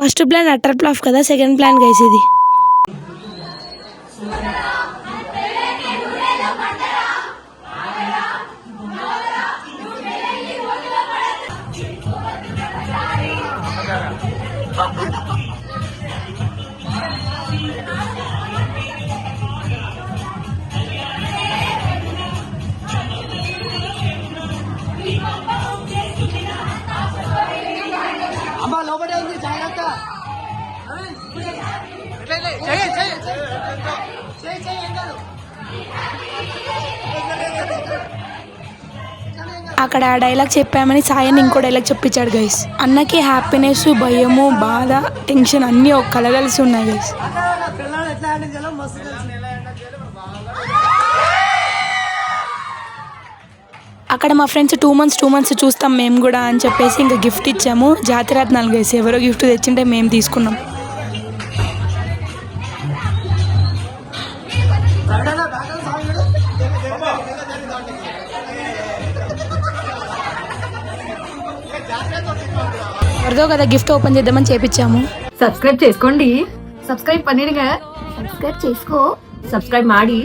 First plan utter flop కదా, second plan guys ఇది. అక్కడ ఆ డైలాగ్ చెప్పామని సాయన్ ఇంకో డైలాగ్ చెప్పించాడు గైస్. అన్నకి హ్యాపీనెస్, భయము, బాధ, టెన్షన్ అన్నీ ఒక కలగలిసి ఉన్నాయి గైస్. అక్కడ మా ఫ్రెండ్స్ 2 months చూస్తాం మేము కూడా అని చెప్పేసి ఇంకా గిఫ్ట్ ఇచ్చాము. జాతిరత్నాలు గైస్, ఎవరో గిఫ్ట్ తెచ్చింటే మేము తీసుకున్నాం. ఎవరిదో కదా గిఫ్ట్ ఓపెన్ చేద్దామని చేపించాము. సబ్స్క్రైబ్ చేసుకోండి. సబ్స్క్రైబ్ பண்ணிடுங்க. సబ్స్క్రైబ్ చేసుకో. సబ్స్క్రైబ్ ಮಾಡಿ.